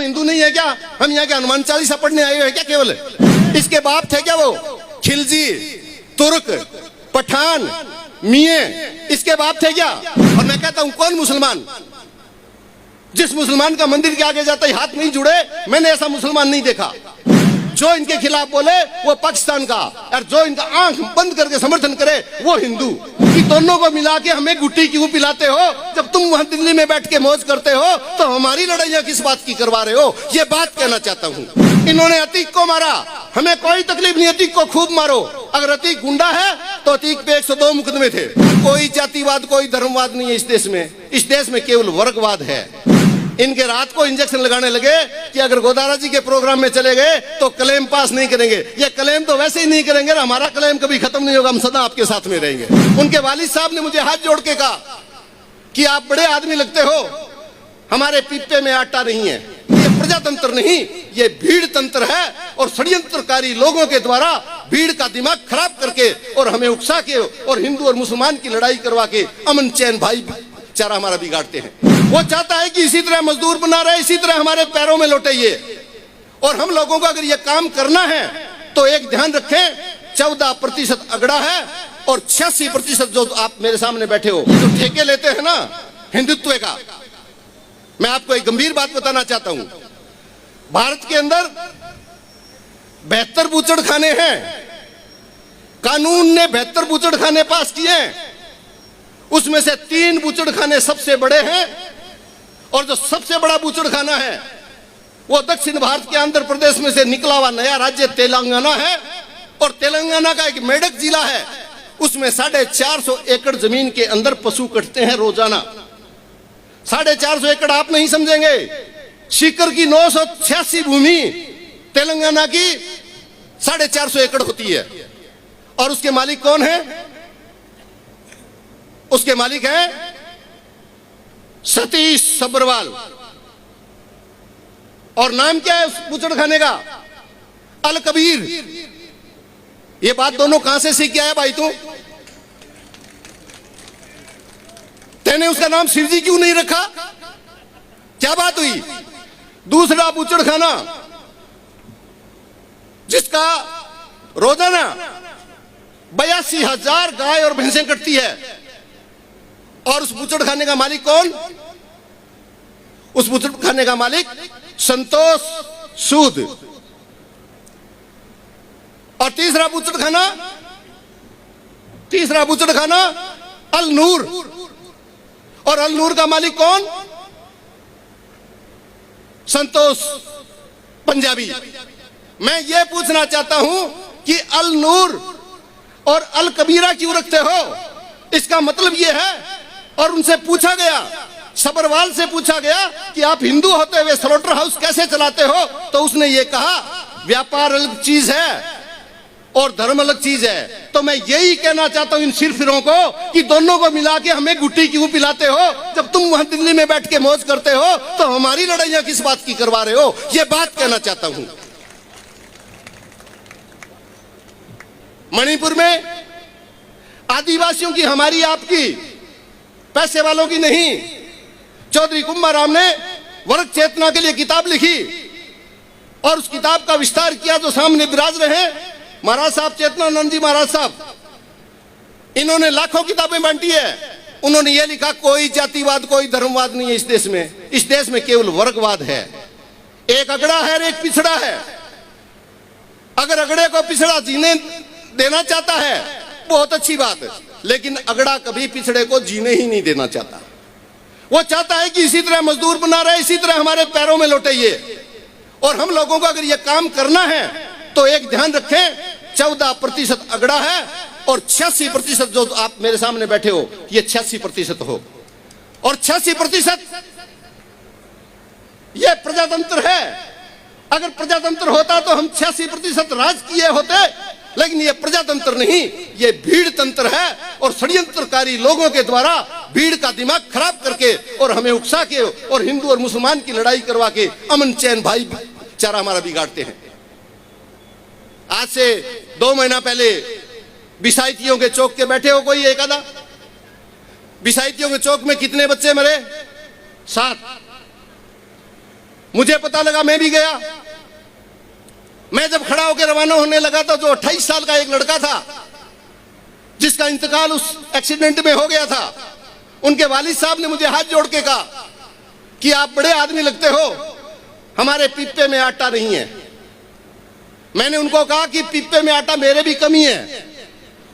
हिंदू नहीं है क्या? हम यहाँ के हनुमान चालीसा पढ़ने आए हुए हैं क्या केवल? इसके बाप थे क्या वो? खिलजी, तुर्क, पठान, मिये, इसके बाप थे क्या? और मैं कहता हूं कौन मुसलमान जिस मुसलमान का मंदिर के आगे जाता ही हाथ नहीं जुड़े, मैंने ऐसा मुसलमान नहीं देखा। जो इनके खिलाफ बोले वो पाकिस्तान का, और जो इनका आंख बंद करके समर्थन करे वो हिंदू। कि दोनों को मिला के हमें गुट्टी क्यों पिलाते हो? जब तुम वहां दिल्ली में बैठ के मौज करते हो तो हमारी लड़ाइयां किस बात की करवा रहे हो? ये बात कहना चाहता हूं। इन्होंने अतीक को मारा, हमें कोई तकलीफ नहीं, अतीक को खूब मारो। अगर अतीक गुंडा है तो अतीक पे 102 मुकदमे थे। कोई जातिवाद, कोई धर्मवाद नहीं है इस देश में। इस देश में केवल वर्गवाद है। इनके रात को इंजेक्शन लगाने लगे कि अगर गोदारा जी के प्रोग्राम में चले गए तो क्लेम पास नहीं करेंगे। ये क्लेम तो वैसे ही नहीं करेंगे, हमारा क्लेम कभी खत्म नहीं होगा, हम सदा आपके साथ में रहेंगे। उनके वालिद साहब ने मुझे हाथ जोड़ के कहा कि आप बड़े आदमी लगते हो, हमारे पीपे में आटा नहीं है। ये प्रजातंत्र नहीं, ये भीड़ तंत्र है और षड्यंत्रकारी लोगों के द्वारा भीड़ का दिमाग खराब करके और हमें उकसा के और हिंदू और मुसलमान की लड़ाई करवा के अमन चैन भाईचारा हमारा बिगाड़ते हैं। वो चाहता है कि इसी तरह मजदूर बना रहे, इसी तरह हमारे पैरों में लौटे ये। और हम लोगों को अगर ये काम करना है तो एक ध्यान रखें, 14% अगड़ा है और 86% जो आप मेरे सामने बैठे हो जो ठेके लेते हैं ना हिंदुत्व का। मैं आपको एक गंभीर बात बताना चाहता हूं। भारत के अंदर 72 बूचड़खाने हैं। कानून ने 72 बूचड़खाने पास किए हैं। उसमें से 3 बूचड़खाने सबसे बड़े हैं और जो सबसे बड़ा बूचड़खाना है वो दक्षिण भारत के आंध्र प्रदेश में से निकला हुआ नया राज्य तेलंगाना है। और तेलंगाना का एक मेडक जिला है, उसमें 450 एकड़ जमीन के अंदर पशु कटते हैं रोजाना। 450 एकड़ आप नहीं समझेंगे, सीकर की 986 भूमि तेलंगाना की 450 एकड़ होती है। और उसके मालिक कौन है? उसके मालिक है सतीश सब्रवाल। और नाम क्या है उस बूचड़खाने का? अल कबीर। ये बात दोनों कहां से सीख के आया भाई तू? तेने उसका नाम शिवजी क्यों नहीं रखा? क्या बात हुई? दूसरा बूचड़खाना जिसका रोजाना 82,000 गाय और भैंसें कटती है। और उस बूचड़खाने का मालिक कौन? उस बूचड़खाने का मालिक संतोष सूद। और तीसरा बूचड़खाना अल नूर। और अल नूर का मालिक कौन? संतोष पंजाबी। मैं ये पूछना चाहता हूं कि अल नूर और अल कबीरा क्यों रखते हो? इसका मतलब यह है। और उनसे पूछा गया, सबरवाल से पूछा गया कि आप हिंदू होते हुए स्लॉटर हाउस कैसे चलाते हो? तो उसने ये कहा व्यापार अलग चीज है और धर्म अलग चीज है। तो मैं यही कहना चाहता हूं इन सिरफिरों को कि दोनों को मिला के हमें गुट्टी क्यों पिलाते हो? जब तुम वहां दिल्ली में बैठ के मौज करते हो तो हमारी लड़ाइयां किस बात की करवा रहे हो? ये बात कहना चाहता हूं। मणिपुर में आदिवासियों की, हमारी, आपकी, पैसे वालों की नहीं, चौधरी कुंभाराम ने वर्ग चेतना के लिए किताब लिखी और उस किताब का विस्तार किया। जो सामने विराज रहे महाराज साहब, चेतनानंद जी महाराज साहब, इन्होंने लाखों किताबें बांटी है। उन्होंने ये लिखा कोई जातिवाद, कोई धर्मवाद नहीं है इस देश में। इस देश में केवल वर्गवाद है। एक अगड़ा है और एक पिछड़ा है। अगर अगड़े को पिछड़ा जीने देना चाहता है बहुत अच्छी बात है, लेकिन अगड़ा कभी पिछड़े को जीने ही नहीं देना चाहता। वो चाहता है कि इसी तरह मजदूर बना रहे, इसी तरह हमारे पैरों में लौटे ये। और हम लोगों को अगर ये काम करना है तो एक ध्यान रखें, 14% अगड़ा है और 86% जो आप मेरे सामने बैठे हो ये 86% हो। और 86% ये प्रजातंत्र है। अगर प्रजातंत्र होता तो हम 86% राज किए होते, लेकिन ये प्रजातंत्र नहीं, ये भीड़ तंत्र है और षड्यंत्रकारी लोगों के द्वारा भीड़ का दिमाग खराब करके और हमें उकसा के और हिंदू और मुसलमान की लड़ाई करवा के अमन चैन भाईचारा हमारा बिगाड़ते हैं। आज से 2 महीना पहले बिसाइतियों के चौक के बैठे हो कोई एक आधा? बिसाइतियों के चौक में कितने बच्चे मरे? 7। मुझे पता लगा, मैं भी गया। मैं जब खड़ा होकर रवाना होने लगा तो जो 28 साल का एक लड़का था जिसका इंतकाल उस एक्सीडेंट में हो गया था, उनके वालिद साहब ने मुझे हाथ जोड़ के कहा कि आप बड़े आदमी लगते हो, हमारे पीपे में आटा नहीं है। मैंने उनको कहा कि पीपे में आटा मेरे भी कमी है,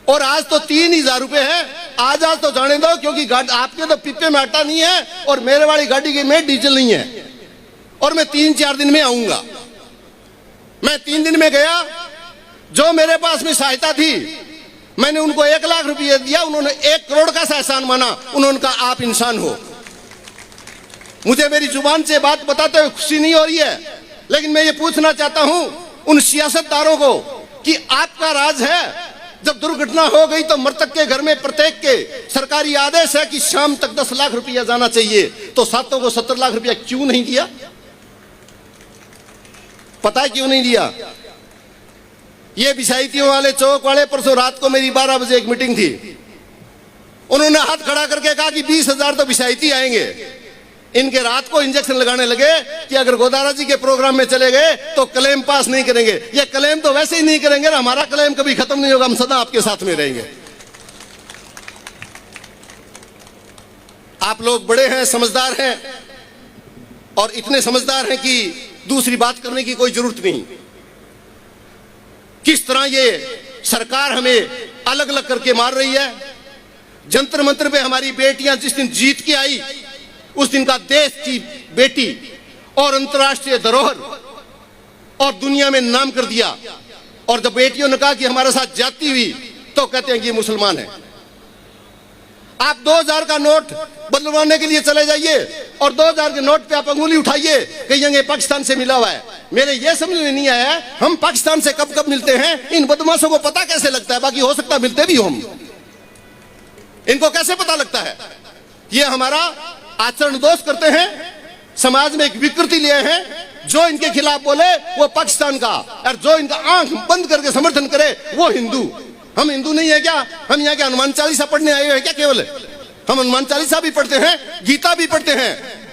और आज तो 3000 रुपए है, आज तो जाने दो, क्योंकि आपके तो पीपे में आटा नहीं है और मेरे वाली गाड़ी में डीजल नहीं है, और मैं 3-4 दिन में आऊंगा। मैं 3 दिन में गया। जो मेरे पास में सहायता थी, मैंने उनको 1 लाख रुपये दिया, उन्होंने 1 करोड़ का एहसान माना। उन्होंने कहा आप इंसान हो। मुझे मेरी जुबान से बात बताते हुए खुशी नहीं हो रही है, लेकिन मैं ये पूछना चाहता हूं उन सियासतदारों को कि आपका राज है, जब दुर्घटना हो गई तो मृतक के घर में प्रत्येक के सरकारी आदेश है कि शाम तक 10 लाख रुपया जाना चाहिए, तो सातों को 70 लाख रुपया क्यों नहीं दिया? पता है क्यों नहीं दिया? ये बिसाइतियों वाले चौक वाले, परसों रात को मेरी 12 बजे एक मीटिंग थी, उन्होंने हाथ खड़ा करके कहा कि 20,000 तो बिसाइती आएंगे। इनके रात को इंजेक्शन लगाने लगे कि अगर गोदारा जी के प्रोग्राम में चले गए तो क्लेम पास नहीं करेंगे। ये क्लेम तो वैसे ही नहीं करेंगे ना, हमारा क्लेम कभी खत्म नहीं होगा, हम सदा आपके साथ में रहेंगे। आप लोग बड़े हैं, समझदार हैं, और इतने समझदार हैं कि दूसरी बात करने की कोई जरूरत नहीं। किस तरह ये सरकार हमें अलग अलग करके मार रही है। जंतर मंतर पे हमारी बेटियां जिस दिन जीत के आई, उस दिन का देश की बेटी और अंतर्राष्ट्रीय धरोहर और दुनिया में नाम कर दिया, और जब बेटियों ने कहा कि हमारे साथ जाती हुई, तो कहते हैं कि ये मुसलमान है। आप 2000 का नोट बदलवाने के लिए चले जाइए और 2000 के नोट पे आप अंगुली उठाइए, कहेंगे पाकिस्तान से मिला हुआ है। मेरे ये समझ में नहीं आया हम पाकिस्तान से कब कब मिलते हैं, इन बदमाशों को पता कैसे लगता है? बाकी हो सकता है मिलते भी हो हम, इनको कैसे पता लगता है? ये हमारा आचरण दोष करते हैं, समाज में एक विकृति लिए हैं। जो इनके खिलाफ बोले वो पाकिस्तान का, और जो इनका आंख बंद करके समर्थन करे वो हिंदू। हम हिंदू नहीं है क्या? हम यहाँ के हनुमान चालीसा पढ़ने आए हैं क्या? केवल हम हनुमान चालीसा भी पढ़ते हैं, गीता भी पढ़ते हैं,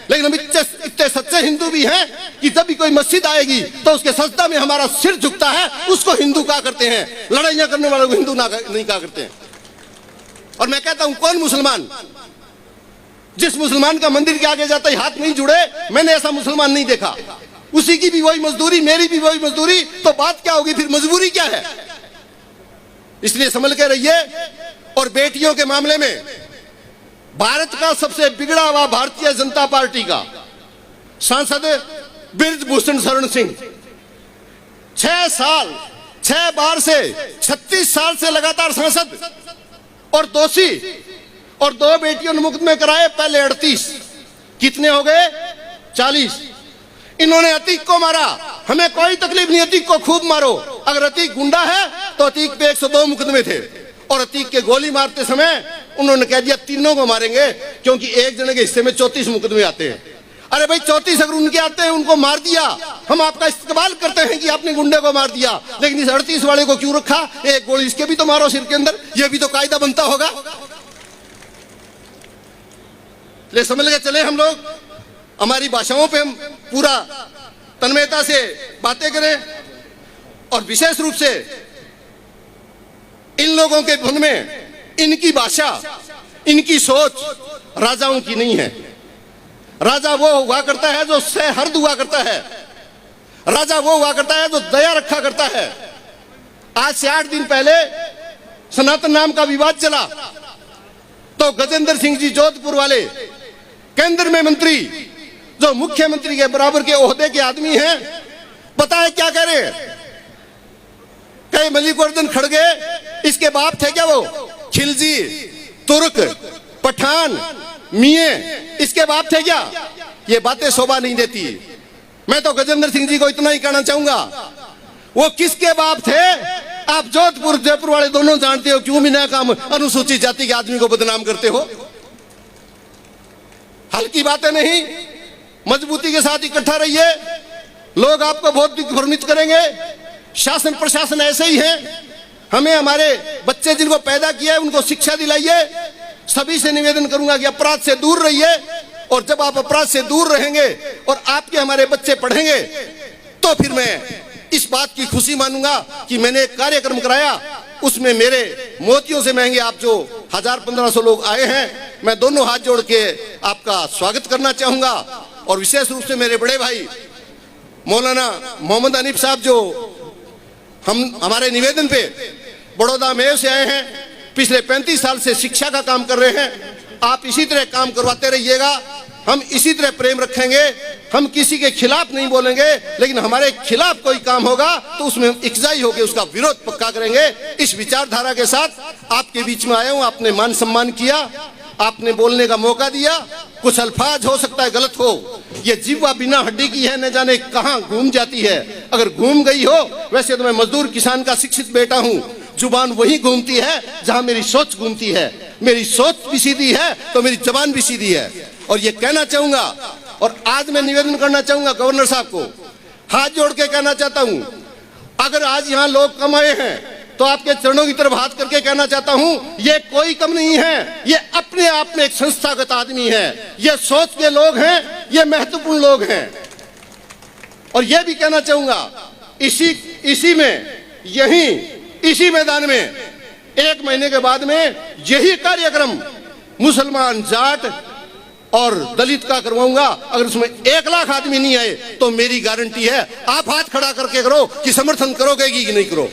लेकिन हम इतने सच्चे हिंदू भी हैं कि जब भी कोई मस्जिद आएगी तो उसके सजदा में हमारा सिर झुकता है, उसको हिंदू कहा करते हैं। लड़ाइयां करने वालों को हिंदू नहीं कहा करते हैं। और मैं कहता हूं कौन मुसलमान? जिस मुसलमान का मंदिर के आगे जाता ही हाथ नहीं जुड़े, मैंने ऐसा मुसलमान नहीं देखा। उसी की भी वही मजदूरी, मेरी भी वही मजदूरी, तो बात क्या होगी फिर? मजबूरी क्या है? इसलिए समझ के रहिए। और बेटियों के मामले में भारत का सबसे बिगड़ा हुआ भारतीय जनता पार्टी का सांसद बृजभूषण शरण सिंह 6 बार से 36 साल से लगातार सांसद और दोषी, और 2 बेटियों ने मुकदमे कराए, पहले 38, कितने हो गए? 40। इन्होंने अतीक को मारा, हमें कोई तकलीफ नहीं, अतीक को खूब मारो। अगर अतीक गुंडा है तो अतीक पे 102 मुकदमे थे, और अतीक के गोली मारते समय उन्होंने कह दिया तीनों को मारेंगे, क्योंकि एक जने के हिस्से में 34 मुकदमे आते हैं। अरे भाई 34 अगर उनके आते हैं, उनको मार दिया, हम आपका इस्तेमाल करते हैं कि आपने गुंडे को मार दिया, लेकिन इस 38 वाले को क्यों रखा? एक गोली इसके भी तो मारो सिर के अंदर, ये भी तो कायदा बनता होगा। ले समझ के चले हम लोग, हमारी भाषाओं पे हम पूरा तन्मयता से बातें करें, और विशेष रूप से इन लोगों के धुन में इनकी भाषा, इनकी सोच राजाओं की नहीं है। राजा वो हुआ करता है जो सहर्द हुआ करता है, राजा वो हुआ करता है जो दया रखा करता है। आज से 8 दिन पहले सनातन नाम का विवाद चला, तो गजेंद्र सिंह जी जोधपुर वाले केंद्र में मंत्री, जो मुख्यमंत्री के बराबर के ओहदे के आदमी हैं, पता है क्या कह रहे हैं? कई मलिकार्जुन खड़गे इसके बाप थे क्या? वो खिलजी, तुर्क, पठान, मिये इसके बाप थे क्या? ये बातें शोभा नहीं देती। मैं तो गजेंद्र सिंह जी को इतना ही कहना चाहूंगा, वो किसके बाप थे? आप जोधपुर जयपुर वाले दोनों जानते हो, क्यों बिना काम अनुसूचित जाति के आदमी को बदनाम करते हो? हल्की बातें नहीं, मजबूती के साथ इकट्ठा रहिए, लोग आपको बहुत भ्रमित करेंगे। शासन प्रशासन ऐसे ही है। हमें हमारे बच्चे जिनको पैदा किया है उनको शिक्षा दिलाइए। सभी से निवेदन करूंगा कि अपराध से दूर रहिए और जब आप अपराध से दूर रहेंगे और आपके हमारे बच्चे पढ़ेंगे तो फिर मैं इस बात की खुशी मानूंगा कि मैंने एक कार्यक्रम कराया, उसमें मेरे मोतियों से महंगे आप जो 1000-1500 लोग आए हैं, मैं दोनों हाथ जोड़ के आपका स्वागत करना चाहूंगा। और विशेष रूप से मेरे बड़े भाई मौलाना मोहम्मद हनीफ साहब जो हमारे निवेदन पे बड़ौदा मेव से आए हैं, पिछले 35 साल से शिक्षा का काम कर रहे हैं। आप इसी तरह काम करवाते रहिएगा, हम इसी तरह प्रेम रखेंगे, हम किसी के खिलाफ नहीं बोलेंगे, लेकिन हमारे खिलाफ कोई काम होगा तो उसमें इकजाई होकर उसका विरोध पक्का करेंगे। इस विचारधारा के साथ आपके बीच में आया हूं, आपने मान सम्मान किया, आपने बोलने का मौका दिया। कुछ अल्फाज हो सकता है गलत हो, ये जीवा बिना हड्डी की है, न जाने कहां घूम जाती है। अगर घूम गई हो, वैसे तो मैं मजदूर किसान का शिक्षित बेटा हूं, जुबान वही घूमती है जहां मेरी सोच घूमती है। मेरी सोच भी सीधी है तो मेरी जबान भी सीधी है। और ये कहना चाहूंगा, और आज मैं निवेदन करना चाहूंगा गवर्नर साहब को, हाथ जोड़ के कहना चाहता हूं, अगर आज यहां लोग कम आए हैं तो आपके चरणों की तरफ हाथ करके कहना चाहता हूं, ये कोई कम नहीं है, ये अपने आप में एक संस्थागत आदमी है, ये सोच के लोग हैं, ये महत्वपूर्ण लोग हैं। और यह भी कहना चाहूंगा, इसी मैदान में 1 महीने के बाद में यही कार्यक्रम मुसलमान, जाट और दलित का करवाऊंगा। अगर उसमें 1 लाख आदमी नहीं आए तो मेरी गारंटी है, आप हाथ खड़ा करके करो कि समर्थन करोगे कि नहीं करो।